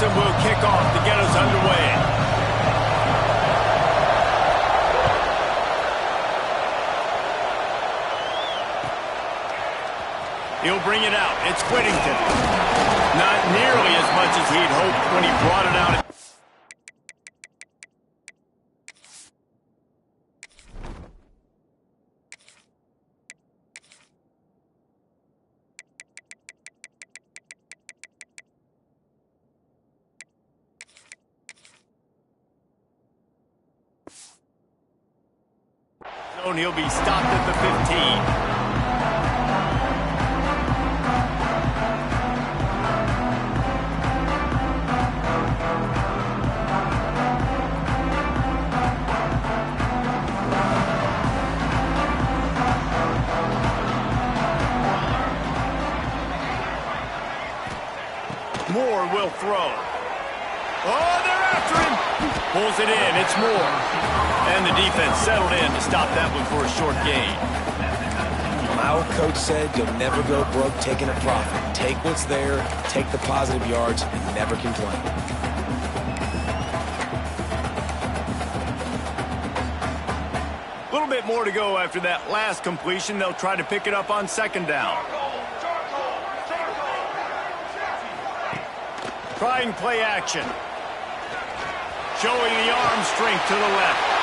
Wilson will kick off to get us underway. He'll bring it out. It's Whittington. Not nearly as much as he'd hoped when he brought it out. And he'll be stopped at the 15. Moore will throw. Oh, they're after him. Pulls it in. It's Moore. And the defense settled in to stop that one for a short gain. Our coach said you'll never go broke taking a profit. Take what's there, take the positive yards, and never complain. A little bit more to go after that last completion. They'll try to pick it up on second down. Trying play action. Showing the arm strength to the left.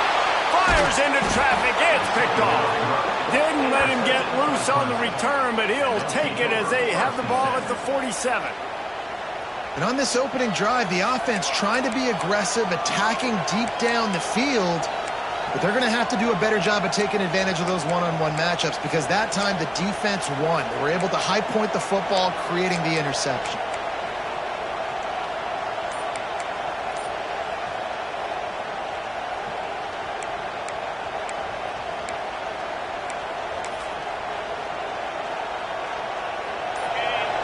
Fires into traffic. It's picked off. Didn't let him get loose on the return, but he'll take it as they have the ball at the 47. And on this opening drive, the offense trying to be aggressive, attacking deep down the field. But they're going to have to do a better job of taking advantage of those one-on-one matchups because that time the defense won. They were able to high point the football, creating the interception.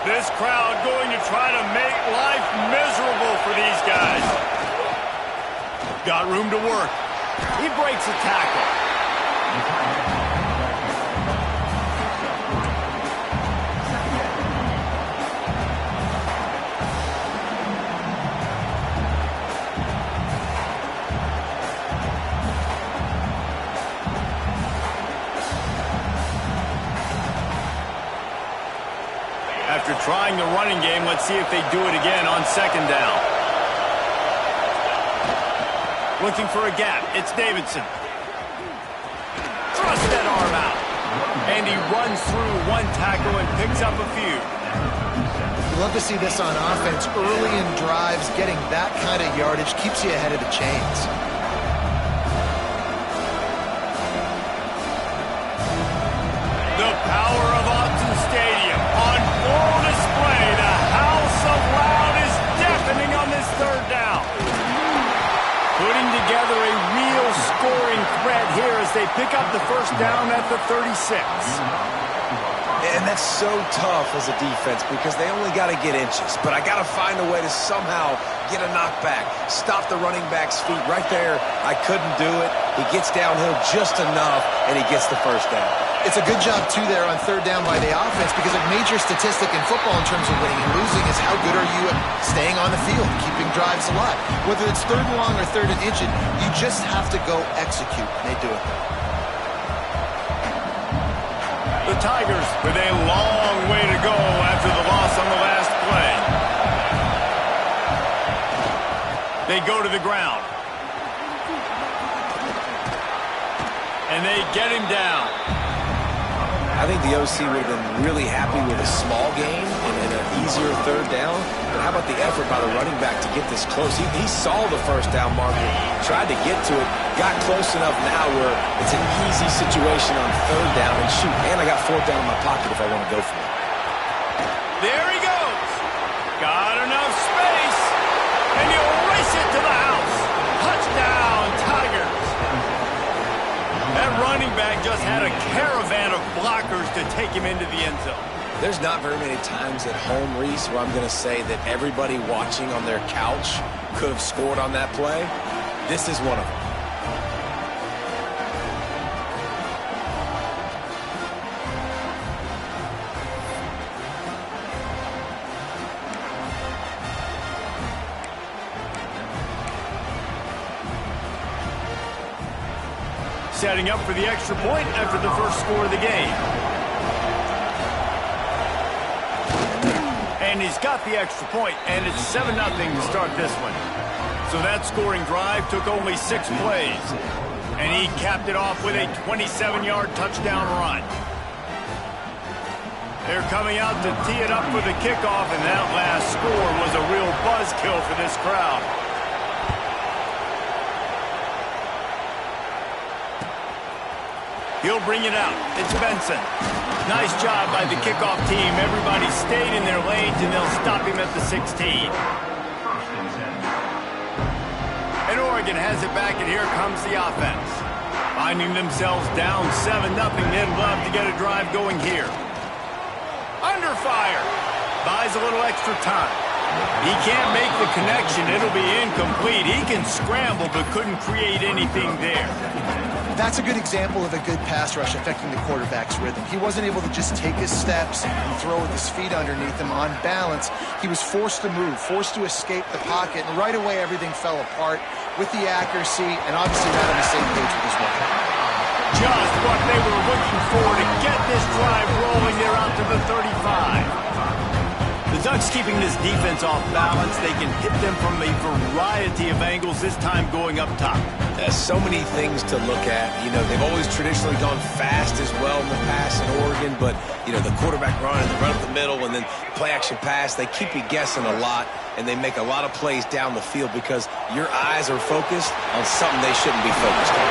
This crowd going to try to make life miserable for these guys. Got room to work. He breaks a tackle. After trying the running game, let's see if they do it again on second down. Looking for a gap. It's Davidson. Thrust that arm out. And he runs through one tackle and picks up a few. You love to see this on offense. Early in drives, getting that kind of yardage keeps you ahead of the chains. The power of Autzen Stadium on full display. The house of loud is deafening on this third down. Putting together a real scoring threat here as they pick up the first down at the 36. And that's so tough as a defense because they only got to get inches. But I got to find a way to somehow get a knockback, stop the running back's feet right there. I couldn't do it. He gets downhill just enough, and he gets the first down. It's a good job, too, there on third down by the offense because a major statistic in football in terms of winning and losing is how good are you at staying on the field, keeping drives alive. Whether it's third and long or third and inches, you just have to go execute, and they do it. The Tigers with a long way to go after the loss on the last play. They go to the ground. And they get him down. I think the OC would have been really happy with a small gain and an easier third down. But how about the effort by the running back to get this close? He saw the first down marker, tried to get to it, got close enough now where it's an easy situation on third down. And shoot, and I got fourth down in my pocket if I want to go for it. There he goes. Got enough space. And he'll race it to the house. Touchdown, Tigers. That running back just had a caravan of blockers to take him into the end zone. There's not very many times at home, Reese, where I'm going to say that everybody watching on their couch could have scored on that play. This is one of them. setting up for the extra point after the first score of the game. And he's got the extra point, and it's 7-0 to start this one. So that scoring drive took only 6 plays. And he capped it off with a 27-yard touchdown run. They're coming out to tee it up for the kickoff, and that last score was a real buzzkill for this crowd. He'll bring it out. It's Benson. Nice job by the kickoff team. Everybody stayed in their lanes, and they'll stop him at the 16. And Oregon has it back, and here comes the offense. Finding themselves down 7-0, they'd love to get a drive going here. Under fire. Buys a little extra time. He can't make the connection. It'll be incomplete. He can scramble, but couldn't create anything there. That's a good example of a good pass rush affecting the quarterback's rhythm. He wasn't able to just take his steps and throw with his feet underneath him on balance. He was forced to move, forced to escape the pocket, and right away everything fell apart with the accuracy and obviously not on the same page with his weapon. Just what they were looking for to get this drive rolling. They're out to the 35. The Ducks keeping this defense off balance. They can hit them from a variety of angles, this time going up top. There's so many things to look at. You know, they've always traditionally gone fast as well in the pass in Oregon, but, you know, the quarterback run and the run up the middle and then play-action pass, they keep you guessing a lot, and they make a lot of plays down the field because your eyes are focused on something they shouldn't be focused on.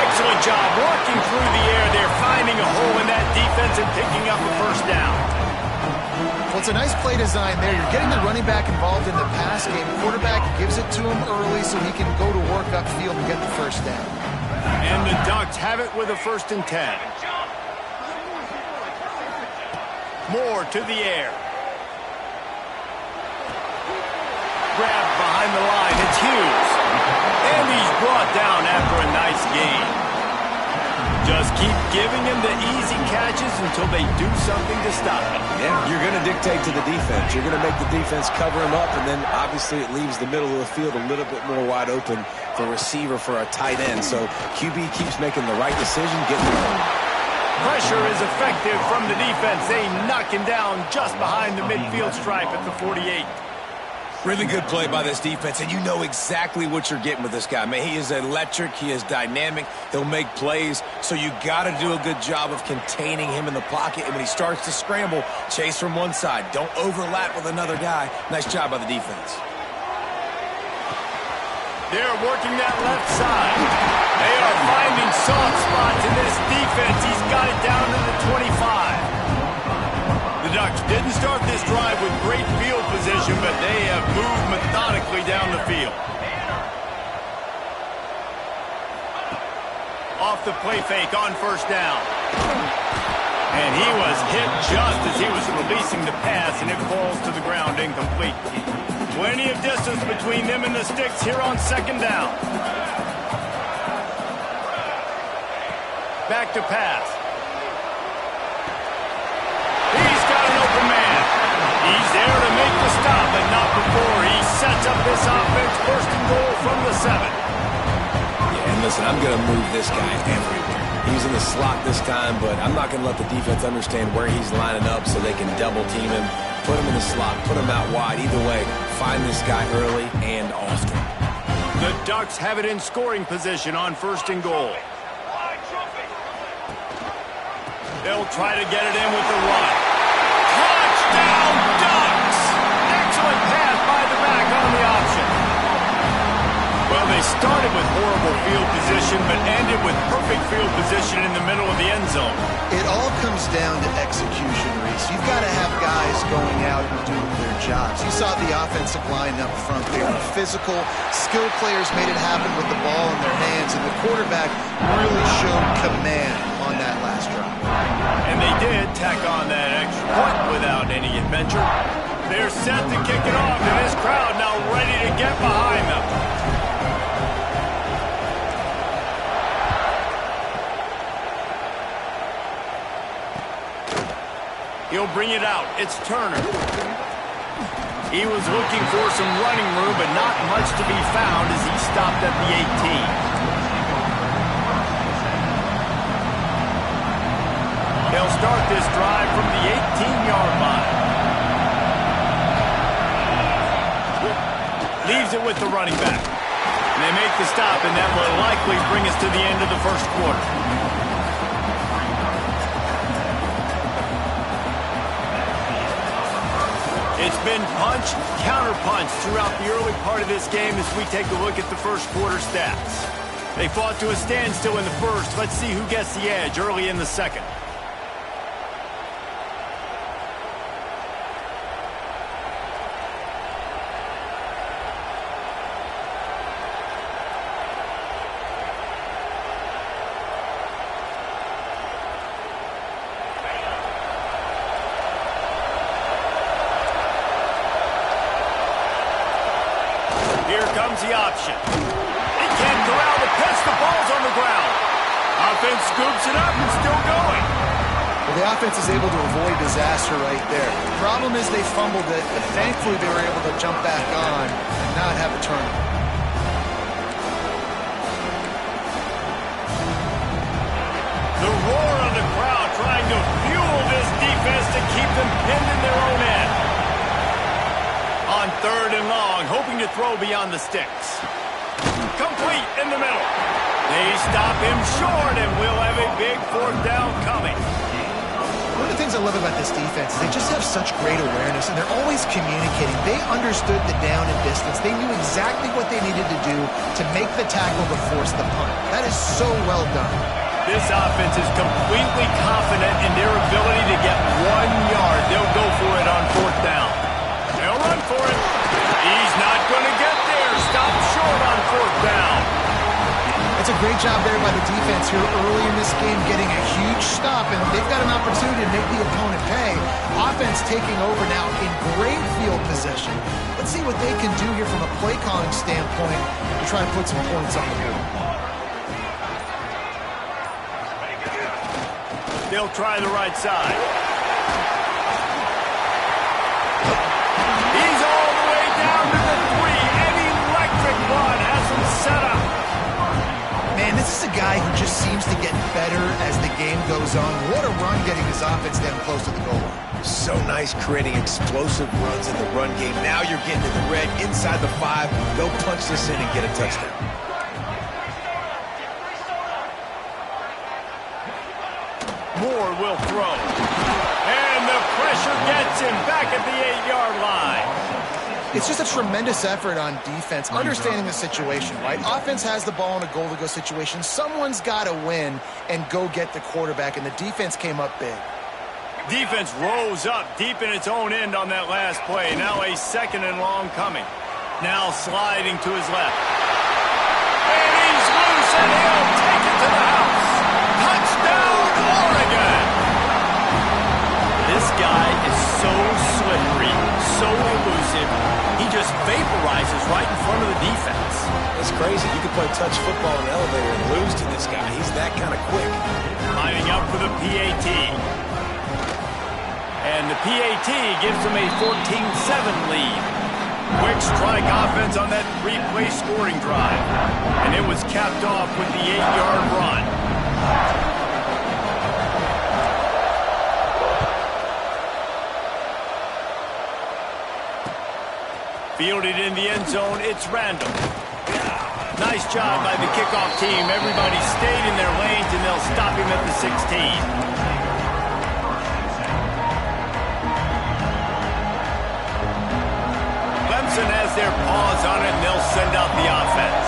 Excellent job working through the air. They're finding a hole in that defense and picking up a first down. Well, it's a nice play design there. You're getting the running back involved in the pass game. Quarterback gives it to him early so he can go to work upfield and get the first down. And the Ducks have it with a 1st and 10. Moore to the air. Grabbed behind the line. It's Hughes. And he's brought down after a nice gain. Just keep giving him the easy catches until they do something to stop it. Yeah, you're going to dictate to the defense. You're going to make the defense cover him up, and then obviously it leaves the middle of the field a little bit more wide open for receiver for a tight end. So QB keeps making the right decision, getting the ball. Pressure is effective from the defense. They knock him down just behind the midfield stripe at the 48. Really good play by this defense, and you know exactly what you're getting with this guy. Man, he is electric. He is dynamic. He'll make plays, so you got to do a good job of containing him in the pocket. And when he starts to scramble, chase from one side. Don't overlap with another guy. Nice job by the defense. They're working that left side. They are finding soft spots in this defense. He's got it down to the 25. The Ducks didn't start this drive with great field position, but they have moved methodically down the field. Off the play fake on 1st down. And he was hit just as he was releasing the pass, and it falls to the ground incomplete. Plenty of distance between them and the sticks here on 2nd down. Back to pass. He's got an open man. He's there to make the stop, but not before he sets up this offense. 1st and goal from the 7. Yeah, and listen, I'm going to move this guy everywhere. He's in the slot this time, but I'm not going to let the defense understand where he's lining up so they can double team him. Put him in the slot, put him out wide. Either way, find this guy early and often. The Ducks have it in scoring position on 1st and goal. They'll try to get it in with the run. Touchdown, Ducks! Excellent pass by the back on the option. Well, they started with horrible field position, but ended with perfect field position in the middle of the end zone. It all comes down to execution, Reese. You've got to have guys going out and doing their jobs. You saw the offensive line up front there. Physical, skilled players made it happen with the ball in their hands, and the quarterback really showed command on that last drive. And they did tack on that extra point without any adventure. They're set to kick it off, and this crowd now ready to get behind them. He'll bring it out. It's Turner. He was looking for some running room, but not much to be found as he stopped at the 18. They'll start this drive from the 18-yard line. Leaves it with the running back. And they make the stop, and that will likely bring us to the end of the first quarter. It's been punch, counter-punch throughout the early part of this game as we take a look at the first quarter stats. They fought to a standstill in the first. Let's see who gets the edge early in the second. Here comes the option. He can't corral the pitch. The ball's on the ground. Offense scoops it up and still going. Well, the offense is able to avoid disaster right there. The problem is they fumbled it, but thankfully they were able to jump back on and not have a turnover. The roar of the crowd trying to fuel this defense to keep them pinned in their own end. On third and long, hoping to throw beyond the sticks. Complete in the middle. They stop him short, and we'll have a big fourth down coming. One of the things I love about this defense is they just have such great awareness, and they're always communicating. They understood the down and distance. They knew exactly what they needed to do to make the tackle to force the punt. That is so well done. This offense is completely confident in their ability to get 1 yard. They'll go for it on fourth down. They'll run for it. He's not going to get there. Stop short on fourth down. It's a great job there by the defense here early in this game, getting a huge stop, and they've got an opportunity to make the opponent pay. Offense taking over now in great field possession. Let's see what they can do here from a play calling standpoint to try to put some points on the board. They'll try the right side. He's all the way down to the 3. An electric run has him set up. Man, this is a guy who just seems to get better as the game goes on. What a run getting his offense down close to the goal line. So nice creating explosive runs in the run game. Now you're getting to the red inside the 5. Go punch this in and get a touchdown. Moore will throw. And the pressure gets him back at the 8-yard line. It's just a tremendous effort on defense, understanding the situation, right? Offense has the ball in a goal-to-go situation. Someone's got to win and go get the quarterback, and the defense came up big. Defense rose up deep in its own end on that last play. Now a second and long coming. Now sliding to his left. And he's loose, and he'll take it to the house. Touchdown, Oregon! This guy is so slippery, so elusive. He just vaporizes right in front of the defense. That's crazy. You could play touch football in an elevator and lose to this guy. He's that kind of quick. Lining up for the PAT. And the PAT gives them a 14-7 lead. Quick strike offense on that 3-play scoring drive. And it was capped off with the 8-yard run. Fielded in the end zone, it's Randall. Nice job by the kickoff team. Everybody stayed in their lanes, and they'll stop him at the 16. Clemson has their paws on it, and they'll send out the offense.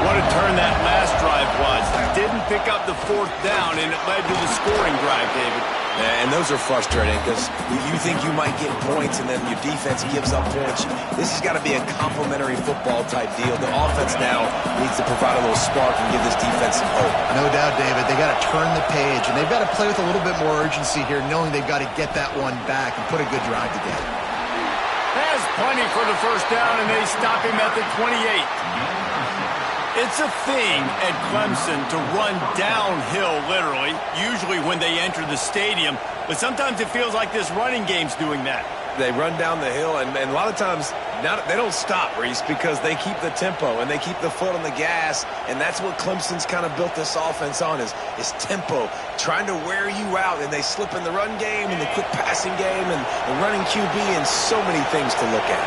What a turn that last drive was. Didn't pick up the fourth down, and it led to the scoring drive, David. Yeah, and those are frustrating because you think you might get points and then your defense gives up points. This has got to be a complementary football type deal. The offense now needs to provide a little spark and give this defense some hope. No doubt, David. They got to turn the page, and they've got to play with a little bit more urgency here, knowing they've got to get that one back and put a good drive together. Has plenty for the first down, and they stop him at the 28. It's a thing at Clemson to run downhill, literally, usually when they enter the stadium. But sometimes it feels like this running game's doing that. They run down the hill, and a lot of times Now, they don't stop, Reese, because they keep the tempo and they keep the foot on the gas, and that's what Clemson's kind of built this offense on is tempo, trying to wear you out, and they slip in the run game and the quick passing game and the running QB and so many things to look at.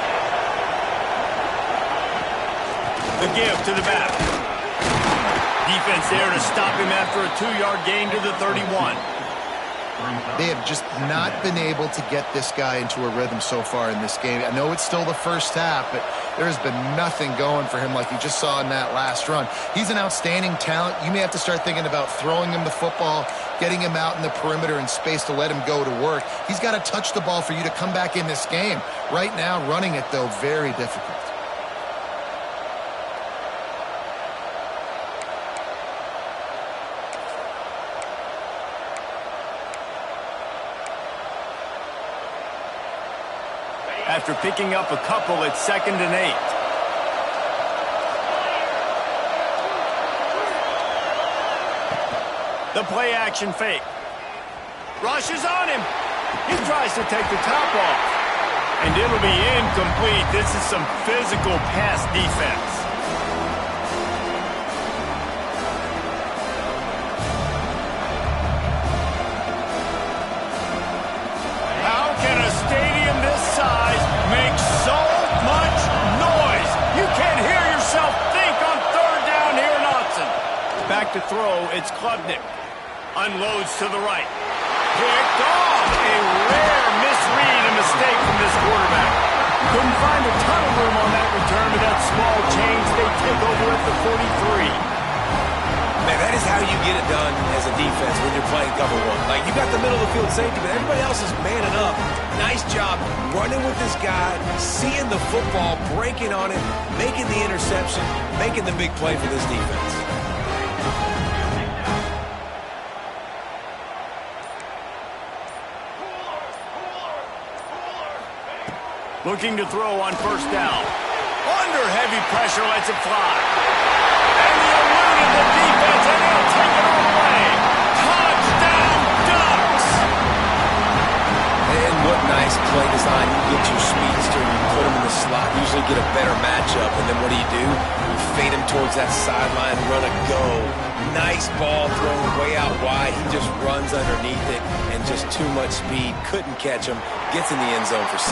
The give to the back. Defense there to stop him after a 2-yard gain to the 31. They have just not been able to get this guy into a rhythm so far in this game. I know it's still the first half, but there's been nothing going for him like you just saw in that last run. He's an outstanding talent. You may have to start thinking about throwing him the football, getting him out in the perimeter in space to let him go to work. He's got to touch the ball for you to come back in this game. Right now, running it, though, very difficult. After picking up a couple at 2nd and 8. The play action fake. Rush is on him. He tries to take the top off. And it'll be incomplete. This is some physical pass defense. How can a stadium this size make so much noise? You can't hear yourself think on 3rd down here in Autzen. Back to throw, it's Klubnik. Unloads to the right. Picked off. A rare misread and mistake from this quarterback. Couldn't find a ton of room on that return, but that small change, they take over at the 43. Man, that is how you get it done as a defense when you're playing cover one. Like, you got the middle of the field safety, but everybody else is manning up. Nice job running with this guy, seeing the football, breaking on it, making the interception, making the big play for this defense. Looking to throw on 1st down. Under heavy pressure, lets it fly. And he eluded the defense, and he'll take it all the way. Touchdown, Ducks! And what nice play design. You get your speedster, you put him in the slot, usually get a better matchup, and then what do? You fade him towards that sideline, run a go. Nice ball thrown way out wide. He just runs underneath it, and just too much speed. Couldn't catch him. Gets in the end zone for 6.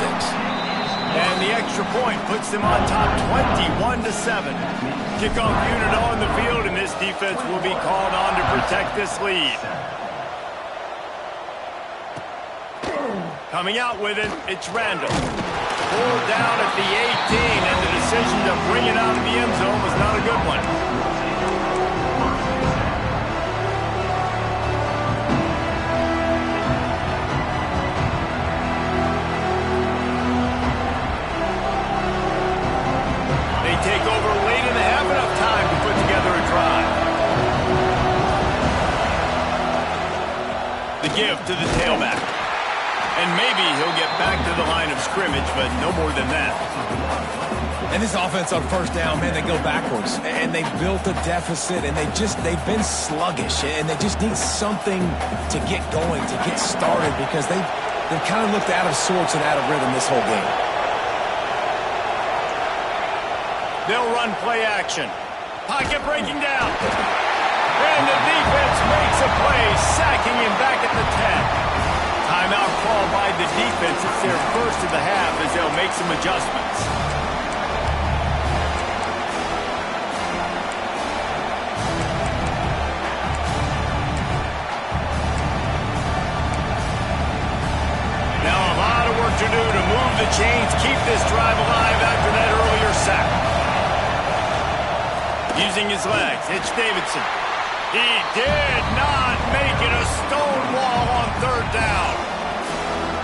And the extra point puts them on top 21-7. Kickoff unit on the field, and this defense will be called on to protect this lead. Coming out with it, it's Randall. Pulled down at the 18, and the decision to bring it out of the end zone was not a good one. Take over late in the half, enough time to put together a drive. The give to the tailback. And maybe he'll get back to the line of scrimmage, but no more than that. And this offense on 1st down, man, they go backwards. And they built a deficit, and they've been sluggish. And they just need something to get going, to get started, because they've kind of looked out of sorts and out of rhythm this whole game. They'll run play action. Pocket breaking down. And the defense makes a play, sacking him back at the 10. Timeout call by the defense. It's their first of the half as they'll make some adjustments. Now a lot of work to do to move the chains, keep this drive alive after that earlier sack. Using his legs, it's Davidson. He did not make it a stone wall on 3rd down.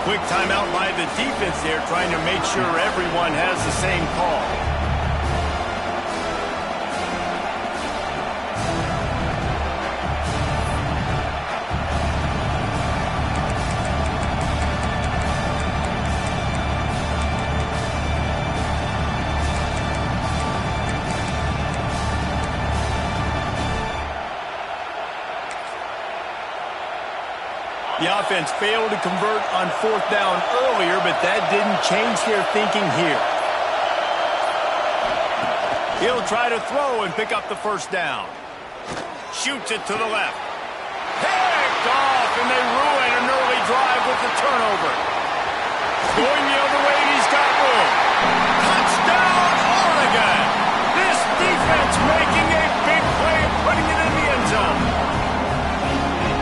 Quick timeout by the defense there, trying to make sure everyone has the same call. The offense failed to convert on 4th down earlier, but that didn't change their thinking here. He'll try to throw and pick up the first down. Shoots it to the left. Picked off, and they ruin an early drive with the turnover. Going the other way, and he's got room. Touchdown, Oregon! This defense making a big play and putting it in the end zone.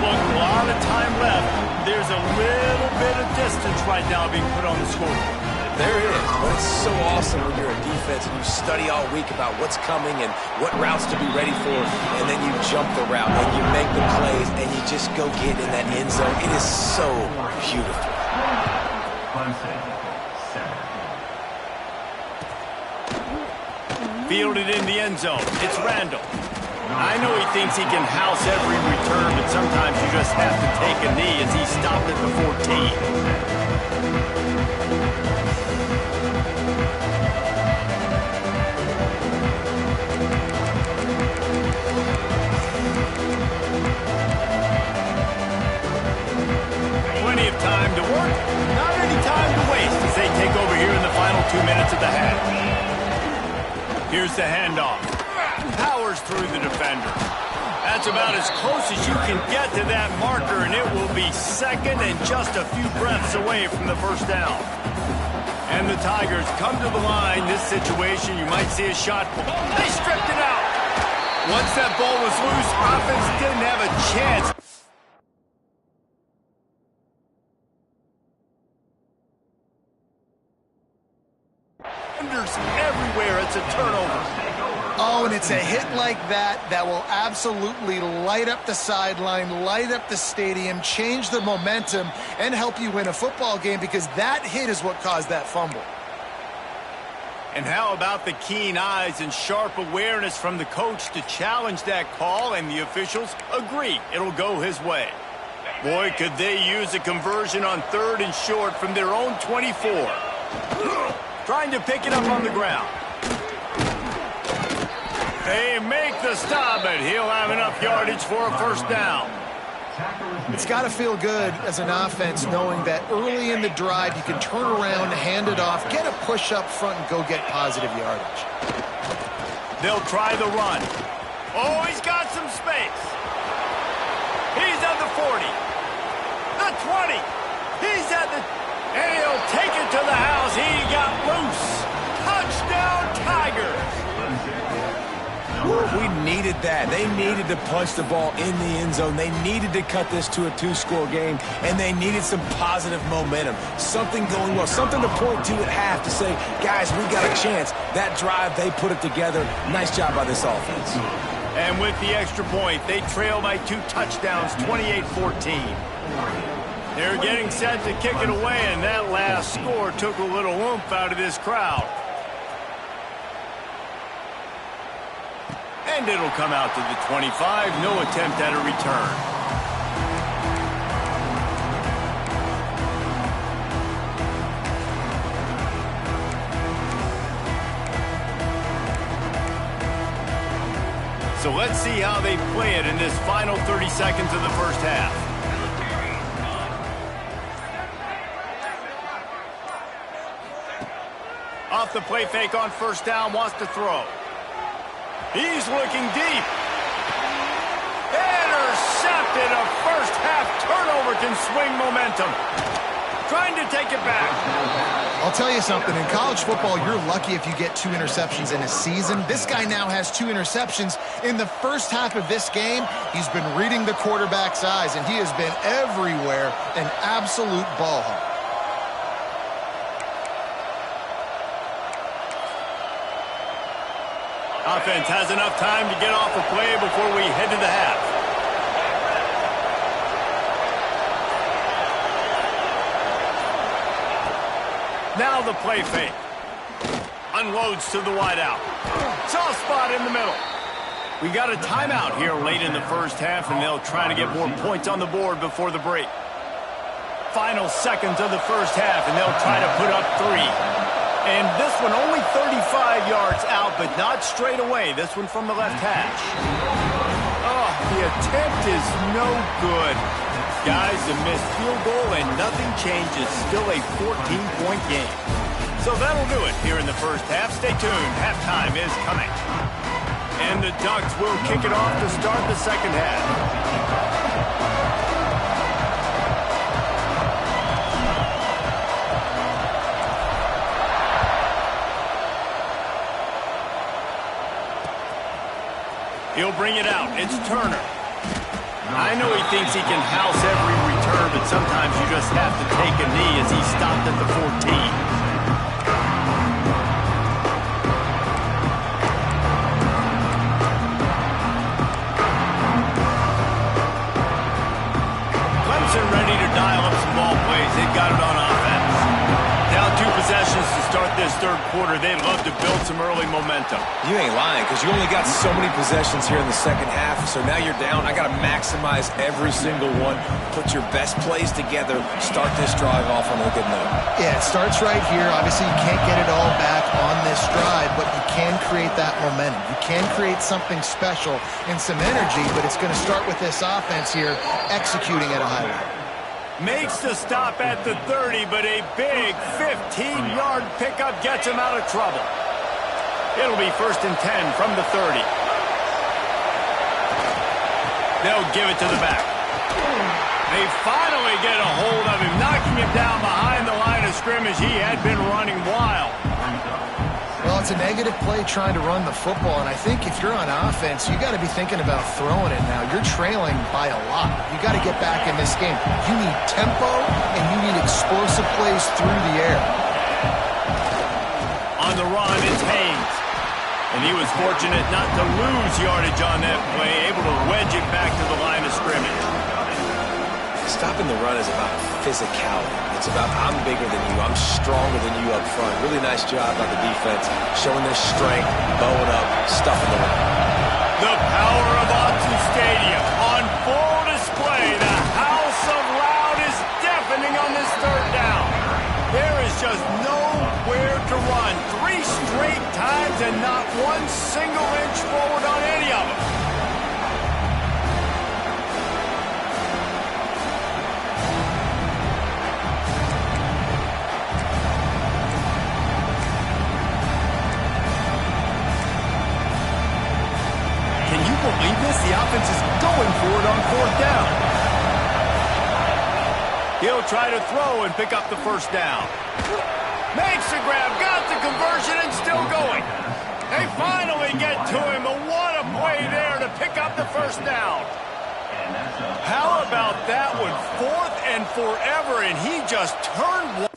Look, a lot of time left. There's a little bit of distance right now being put on the scoreboard. There is, but it's so awesome when you're a defense and you study all week about what's coming and what routes to be ready for, and then you jump the route and you make the plays and you just go get in that end zone. It is so beautiful. Fielded in the end zone. It's Randall. I know he thinks he can house every return, but sometimes you just have to take a knee as he stopped at the 14. Plenty of time to work, not any time to waste as they take over here in the final 2 minutes of the half. Here's the handoff. Powers through the defender. That's about as close as you can get to that marker, and it will be second and just a few breaths away from the first down. And the Tigers come to the line. This situation, you might see a shot. They stripped it out. Once that ball was loose, offense didn't have a chance. Everywhere, it's a turnover. Oh, and it's a hit like that that will absolutely light up the sideline, light up the stadium, change the momentum, and help you win a football game, because that hit is what caused that fumble. And how about the keen eyes and sharp awareness from the coach to challenge that call, and the officials agree it'll go his way. Boy, could they use a conversion on 3rd and short from their own 24. Trying to pick it up on the ground. They make the stop, but he'll have enough yardage for a first down. It's got to feel good as an offense knowing that early in the drive you can turn around, hand it off, get a push up front, and go get positive yardage. They'll try the run. Oh, he's got some space. He's at the 40. The 20. He's at the... And he'll take it to the house. He got loose. Touchdown, Tigers. We needed that. They needed to punch the ball in the end zone. They needed to cut this to a 2-score game, and they needed some positive momentum. Something going well, something to point to at half to say, guys, we got a chance. That drive, they put it together. Nice job by this offense. And with the extra point, they trail by 2 touchdowns, 28-14. They're getting set to kick it away, and that last score took a little oomph out of this crowd. And it'll come out to the 25. No attempt at a return. So let's see how they play it in this final 30 seconds of the first half. Off the play fake on first down, wants to throw. He's looking deep. Intercepted. A first half turnover can swing momentum. Trying to take it back. I'll tell you something. In college football, you're lucky if you get 2 interceptions in a season. This guy now has 2 interceptions. In the first half of this game, he's been reading the quarterback's eyes, and he has been everywhere, an absolute ball hawk. Offense has enough time to get off the play before we head to the half. Now the play fake. Unloads to the wideout. Soft spot in the middle. We got a timeout here late in the first half, and they'll try to get more points on the board before the break. Final seconds of the first half, and they'll try to put up 3. And this one only 35 yards out, but not straight away. This one from the left hash. Oh, the attempt is no good. Guys, a missed field goal and nothing changes. Still a 14-point game. So that'll do it here in the first half. Stay tuned. Halftime is coming. And the Ducks will kick it off to start the second half. He'll bring it out. It's Turner. I know he thinks he can house every return, but sometimes you just have to take a knee as he stopped at the 14. Ready to dial up some ball plays. They've got it on offense. Down 2 possessions to start this third quarter. They'd love to build some early momentum. You ain't lying, because you only got so many possessions here in the second half, so now you're down. I got to maximize every single one. Put your best plays together. Start this drive off on a good note. Yeah, it starts right here. Obviously, you can't get it all back on this drive, but you can create that momentum. You can create something special and some energy, but it's going to start with this offense here executing at a high level. Makes the stop at the 30, but a big 15-yard pickup gets him out of trouble. It'll be 1st and 10 from the 30. They'll give it to the back. They finally get a hold of him, knocking him down behind the line of scrimmage. He had been running wild. Well, it's a negative play trying to run the football, and I think if you're on offense, you got to be thinking about throwing it now. You're trailing by a lot. You got to get back in this game. You need tempo, and you need explosive plays through the air. On the run, it's Haynes. And he was fortunate not to lose yardage on that play, able to wedge it back to the line of scrimmage. Stopping the run is about physicality. It's about I'm bigger than you, I'm stronger than you up front. Really nice job by the defense, showing their strength, bowing up, stuffing the run. The power of Ncaa Stadium on full display. The house of loud is deafening on this third down. There is just nowhere to run. 3 straight times and not one single inch forward on any of them. Believe this? The offense is going for it on 4th down. He'll try to throw and pick up the 1st down. Makes the grab, got the conversion, and still going. They finally get to him, but what a play there to pick up the 1st down. How about that one? 4th and forever, and he just turned one.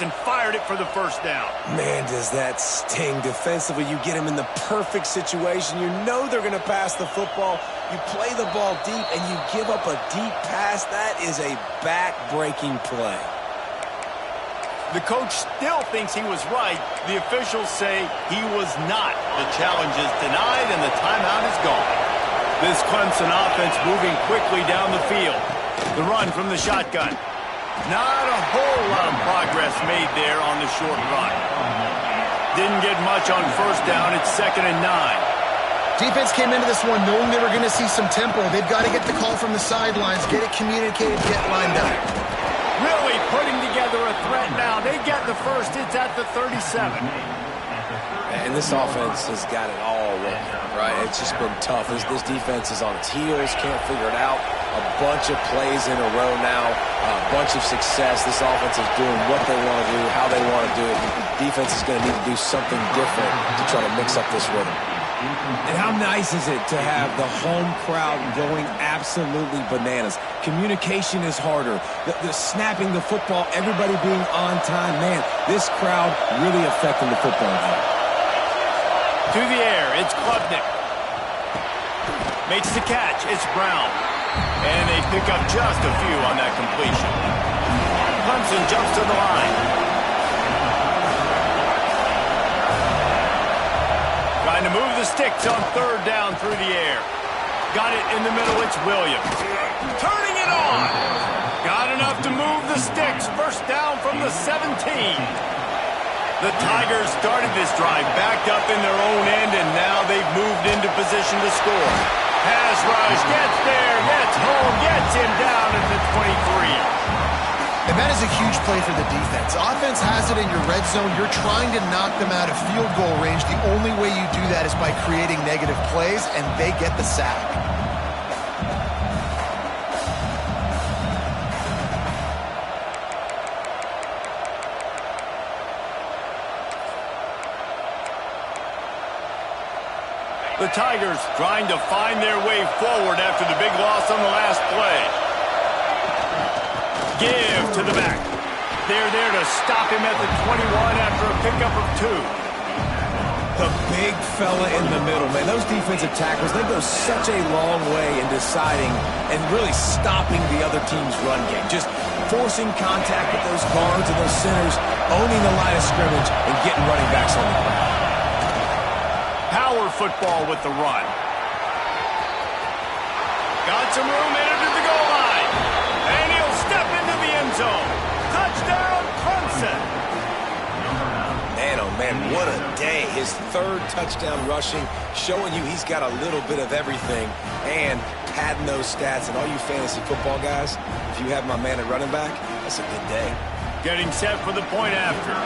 And fired it for the 1st down. Man, does that sting defensively. You get him in the perfect situation. You know they're going to pass the football. You play the ball deep, and you give up a deep pass. That is a back-breaking play. The coach still thinks he was right. The officials say he was not. The challenge is denied, and the timeout is gone. This Clemson offense moving quickly down the field. The run from the shotgun. Not a whole lot of progress made there on the short run. Didn't get much on 1st down. It's 2nd and 9. Defense came into this one knowing they were going to see some tempo. They've got to get the call from the sidelines, get it communicated, get lined up. Really putting together a threat now. They get the 1st. It's at the 37. And this offense has got it all working, right? It's just been tough. This defense is on its heels, can't figure it out. A bunch of plays in a row now, a bunch of success. This offense is doing what they want to do, how they want to do it. Defense is going to need to do something different to try to mix up this rhythm. And how nice is it to have the home crowd going absolutely bananas? Communication is harder. The snapping the football, everybody being on time. Man, this crowd really affecting the football game. To the air, it's Klubnik. Makes the catch, it's Brown. And they pick up just a few on that completion. Clemson jumps to the line. Trying to move the sticks on 3rd down through the air. Got it in the middle, it's Williams. Turning it on. Got enough to move the sticks. 1st down from the 17. The Tigers started this drive backed up in their own end, and now they've moved into position to score. Pass rush, gets there, gets home, gets him down at the 23. And that is a huge play for the defense. Offense has it in your red zone. You're trying to knock them out of field goal range. The only way you do that is by creating negative plays, and they get the sack. The Tigers trying to find their way forward after the big loss on the last play. Give to the back. They're there to stop him at the 21 after a pickup of 2. The big fella in the middle, man. Those defensive tackles, they go such a long way in deciding and really stopping the other team's run game. Just forcing contact with those guards and those centers, owning the line of scrimmage, and getting running backs on the ground. Power football with the run. Got some room, headed to the goal line. And he'll step into the end zone. Touchdown, Clemson. Man, oh man, what a day. His 3rd touchdown rushing, showing you he's got a little bit of everything and padding those stats. And all you fantasy football guys, if you have my man at running back, that's a good day. Getting set for the point after.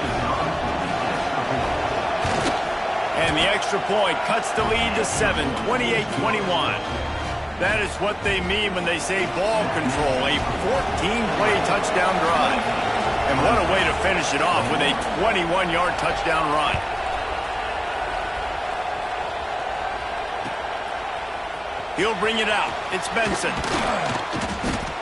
And the extra point cuts the lead to 7, 28-21. That is what they mean when they say ball control, a 14-play touchdown drive. And what a way to finish it off with a 21-yard touchdown run. He'll bring it out. It's Benson.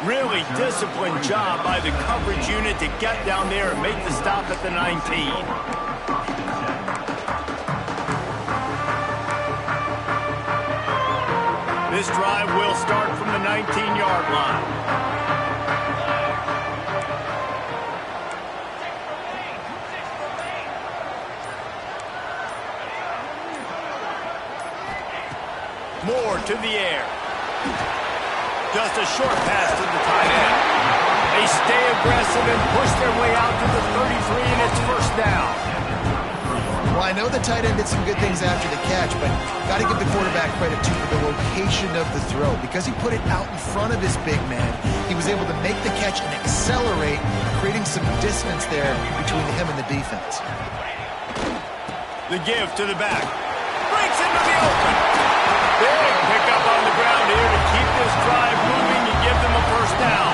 Really disciplined job by the coverage unit to get down there and make the stop at the 19. This drive will start from the 19-yard line. Moore to the air. Just a short pass to the tight end. They stay aggressive and push their way out to the 33, and it's first down. Well, I know the tight end did some good things after the catch, but got to give the quarterback credit, too, for the location of the throw. Because he put it out in front of his big man, he was able to make the catch and accelerate, creating some distance there between him and the defense. The give to the back. Breaks into the open. Big pickup on the ground here to keep this drive moving and give them a first down.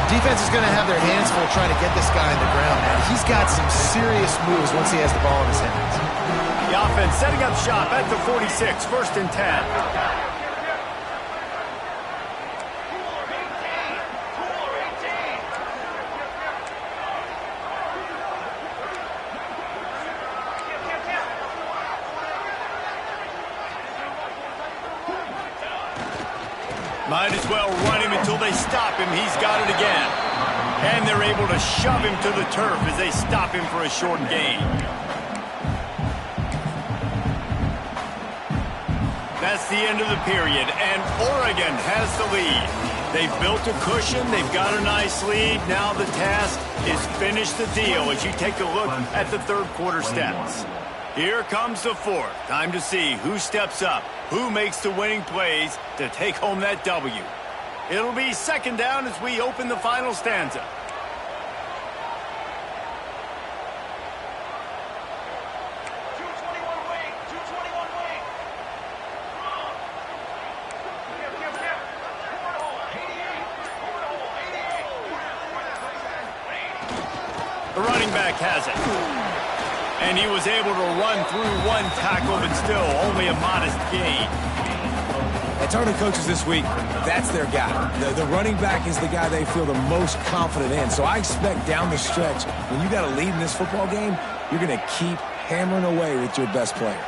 Defense is going to have their hands full trying to get this guy on the ground, man. He's got some serious moves once he has the ball in his hands. The offense setting up shop at the 46, 1st and 10. Might as well run him until they stop him. He's got it again. And they're able to shove him to the turf as they stop him for a short gain. That's the end of the period, and Oregon has the lead. They've built a cushion. They've got a nice lead. Now the task is finish the deal as you take a look at the 3rd quarter stats. Here comes the 4th. Time to see who steps up, who makes the winning plays to take home that W. It'll be 2nd down as we open the final stanza. The running back has it. And he was able to run through 1 tackle, but still only a modest gain. And talking to coaches this week, that's their guy. The running back is the guy they feel the most confident in. So I expect down the stretch, when you got a lead in this football game, you're going to keep hammering away with your best player.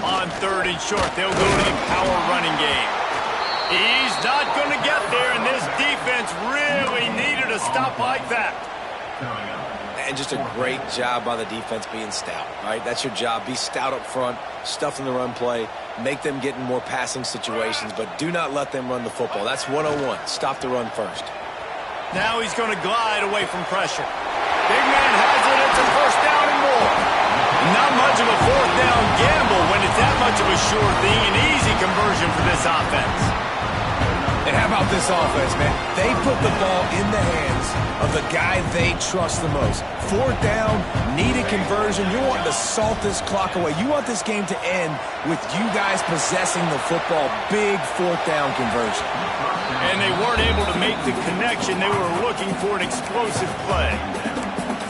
On 3rd and short, they'll go to the power running game. He's not going to get there, and this defense really needed a stop like that. And just a great job by the defense being stout, right? That's your job. Be stout up front, stuff in the run play, make them get in more passing situations, but do not let them run the football. That's 101. Stop the run first. Now he's going to glide away from pressure. Big man has it much of a fourth down gamble when it's that much of a sure thing. An easy conversion for this offense. And how about this offense, man? They put the ball in the hands of the guy they trust the most. Fourth down, needed conversion. You're wanting to salt this clock away. You want this game to end with you guys possessing the football. Big fourth down conversion. And they weren't able to make the connection. They were looking for an explosive play.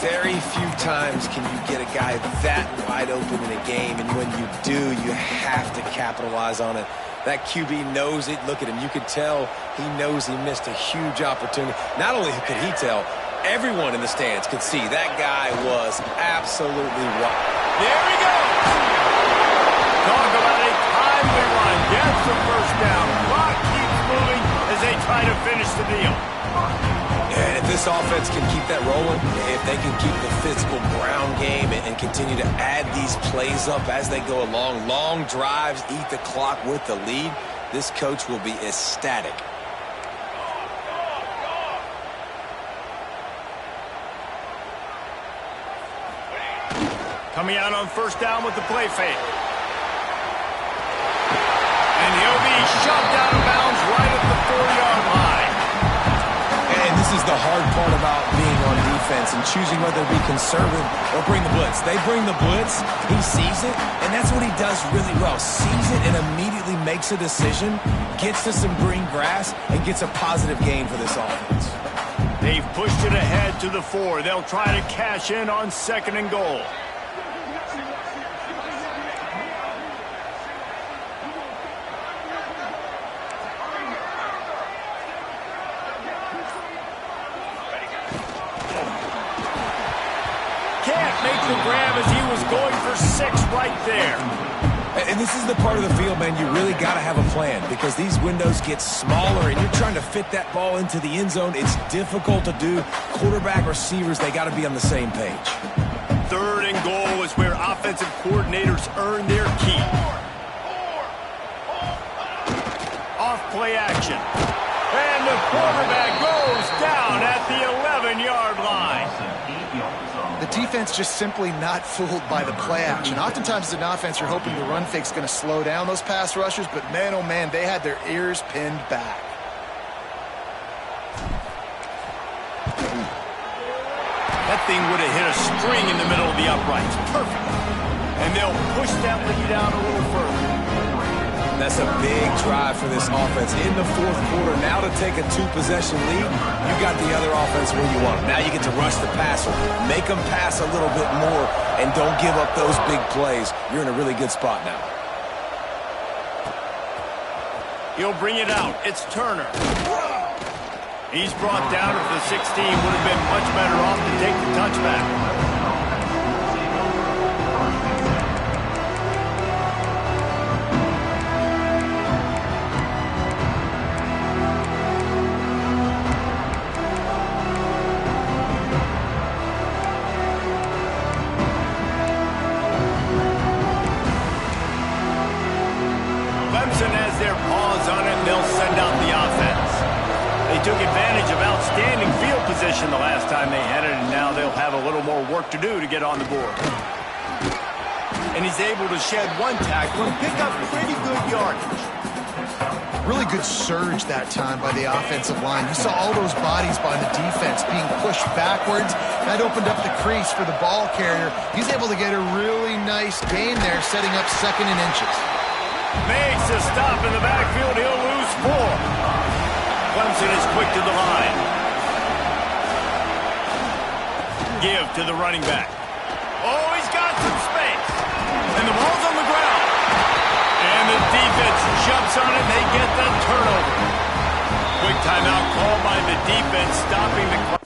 Very few times can you get a guy that wide open in a game, and when you do, you have to capitalize on it. That QB knows it. Look at him. You could tell he knows he missed a huge opportunity. Not only could he tell, everyone in the stands could see that guy was absolutely wild. There he goes. Talk about a timely run. Gets the first down. Clock keeps moving as they try to finish the deal. And if this offense can keep that rolling, if they can keep the physical ground game and continue to add these plays up as they go along, long drives, eat the clock with the lead, this coach will be ecstatic. Coming out on first down with the play fake. And he'll be shoved out of bounds right at the 4-yard line. And this is the hard part about being on defense and choosing whether to be conservative or bring the blitz. They bring the blitz, he sees it, and that's what he does really well. Sees it and immediately makes a decision, gets to some green grass, and gets a positive gain for this offense. They've pushed it ahead to the 4. They'll try to cash in on 2nd and goal. Can't make the grab as he was going for 6 right there. And this is the part of the field, man, you really got to have a plan because these windows get smaller and you're trying to fit that ball into the end zone. It's difficult to do. Quarterback, receivers, they got to be on the same page. 3rd and goal is where offensive coordinators earn their keep. Off play action. And the quarterback goes down at the 11-yard line. The defense just simply not fooled by the play action. Oftentimes as an offense, you're hoping the run fake's going to slow down those pass rushers, but man, oh man, they had their ears pinned back. That thing would have hit a string in the middle of the uprights. Perfect. And they'll push that lead out a little further. That's a big drive for this offense in the 4th quarter. Now to take a 2-possession lead, you got the other offense where you want them. Now you get to rush the passer, make them pass a little bit more, and don't give up those big plays. You're in a really good spot now. He'll bring it out. It's Turner. He's brought down at the 16. Would have been much better off to take the touchback. Clemson has their paws on it, and they'll send out the offense. They took advantage of outstanding field position the last time they had it, and now they'll have a little more work to do to get on the board. And he's able to shed 1 tackle and pick up pretty good yardage. Really good surge that time by the offensive line. You saw all those bodies by the defense being pushed backwards. That opened up the crease for the ball carrier. He's able to get a really nice gain there, setting up 2nd and inches. Makes a stop in the backfield. He'll lose 4. Clemson is quick to the line. Give to the running back. Oh, he's got some space. And the ball's on the ground. And the defense jumps on it. They get the turnover. Quick timeout called by the defense, stopping the clock.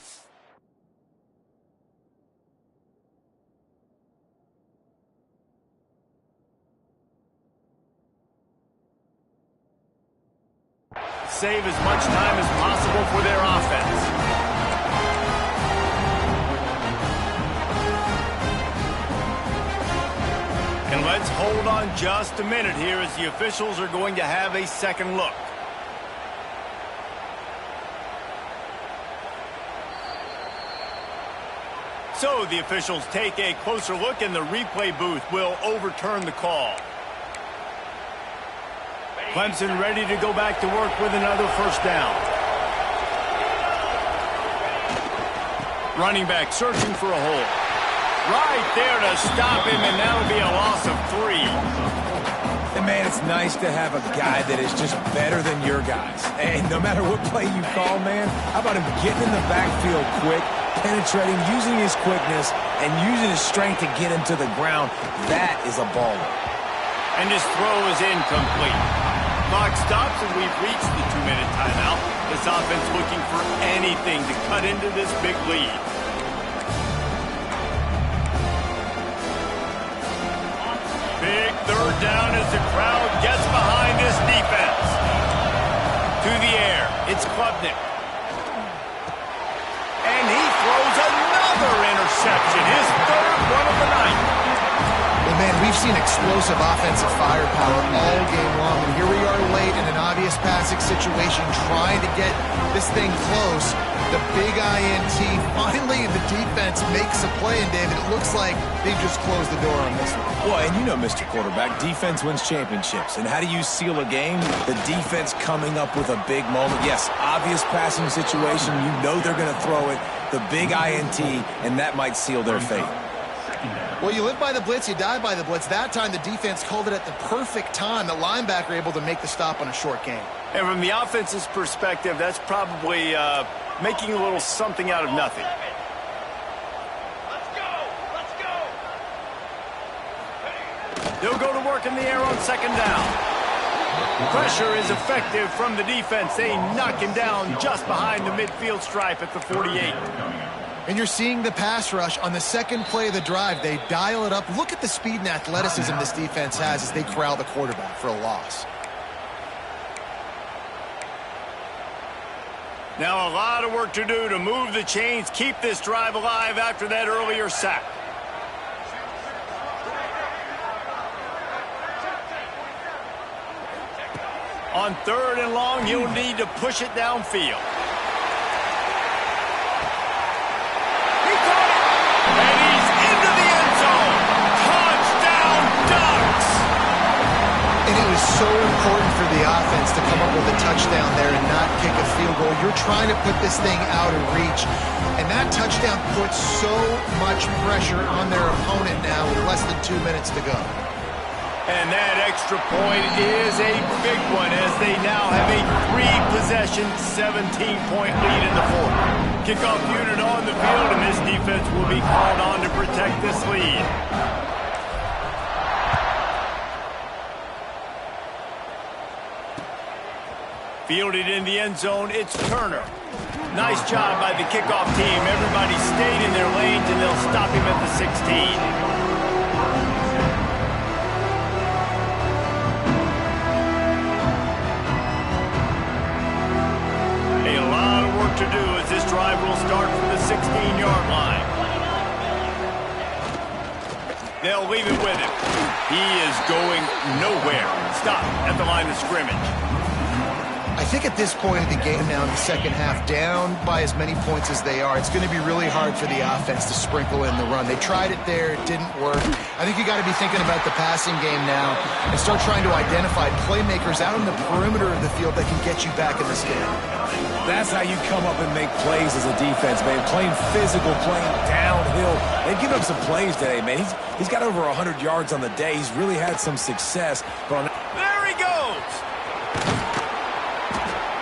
Save as much time as possible for their offense. And let's hold on just a minute here as the officials are going to have a second look. So the officials take a closer look, and the replay booth will overturn the call. Clemson ready to go back to work with another first down. Running back searching for a hole. Right there to stop him, and that'll be a loss of 3. And, man, it's nice to have a guy that is just better than your guys. And no matter what play you call, man, how about him getting in the backfield quick, penetrating, using his quickness, and using his strength to get him to the ground. That is a baller. And his throw is incomplete. Clock stops, and we've reached the 2-minute timeout. This offense looking for anything to cut into this big lead. Big third down as the crowd gets behind this defense. To the air, it's Klubnik. And he throws another interception, his third one of the night. Well, man, we've seen explosive offensive firepower all game long, and here we are late in an obvious passing situation trying to get this thing close. The big INT, finally the defense makes a play, and David, it looks like they've just closed the door on this one. Well, and you know, Mr. Quarterback, defense wins championships. And how do you seal a game? The defense coming up with a big moment. Yes, obvious passing situation. You know they're going to throw it. The big INT, and that might seal their fate. Well, you live by the blitz, you die by the blitz. That time the defense called it at the perfect time. The linebacker able to make the stop on a short game. And from the offense's perspective, that's probably making a little something out of nothing. They'll go to work in the air on second down. Pressure is effective from the defense. They knock him down just behind the midfield stripe at the 48. And you're seeing the pass rush on the second play of the drive. They dial it up. Look at the speed and athleticism this defense has as they corral the quarterback for a loss. Now a lot of work to do to move the chains, keep this drive alive after that earlier sack. On third and long, he'll need to push it downfield. He caught it! And he's into the end zone! Touchdown, Ducks! And it was so important for the offense to come up with a touchdown there and not kick a field goal. You're trying to put this thing out of reach. And that touchdown puts so much pressure on their opponent now with less than 2 minutes to go. And that extra point is a big one as they now have a 3-possession, 17-point lead in the fourth. Kickoff unit on the field, and this defense will be called on to protect this lead. Fielded in the end zone, it's Turner. Nice job by the kickoff team. Everybody stayed in their lanes, and they'll stop him at the 16. To do as this drive will start from the 16-yard line. They'll leave it with him. He is going nowhere. Stop at the line of scrimmage. I think at this point of the game now in the second half, down by as many points as they are, it's going to be really hard for the offense to sprinkle in the run. They tried it there. It didn't work. I think you got to be thinking about the passing game now and start trying to identify playmakers out on the perimeter of the field that can get you back in this game. That's how you come up and make plays as a defense, man. Playing physical, playing downhill. They've given up some plays today, man. He's got over 100 yards on the day. He's really had some success. But there he goes!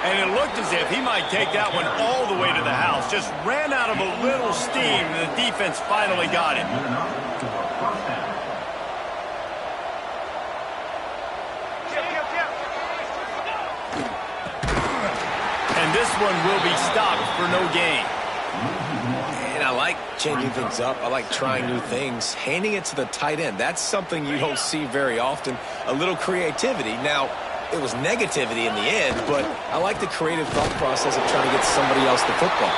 And it looked as if he might take that one all the way to the house. Just ran out of a little steam, and the defense finally got him. And this one will be stopped for no gain. And I like changing things up. I like trying new things. Handing it to the tight end, that's something you don't see very often. A little creativity. Now, it was negativity in the end, but I like the creative thought process of trying to get somebody else the football.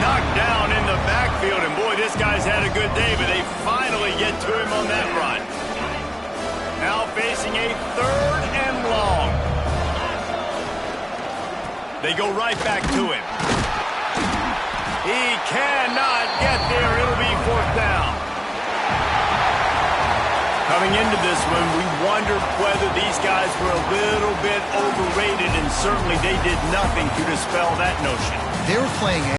Knocked down in the backfield, and boy, this guy's had a good day, but they finally get to him on that run. Now facing a third and long. They go right back to him. He cannot get there. It'll be fourth down. Coming into this one, we wondered whether these guys were a little bit overrated, and certainly they did nothing to dispel that notion. They were playing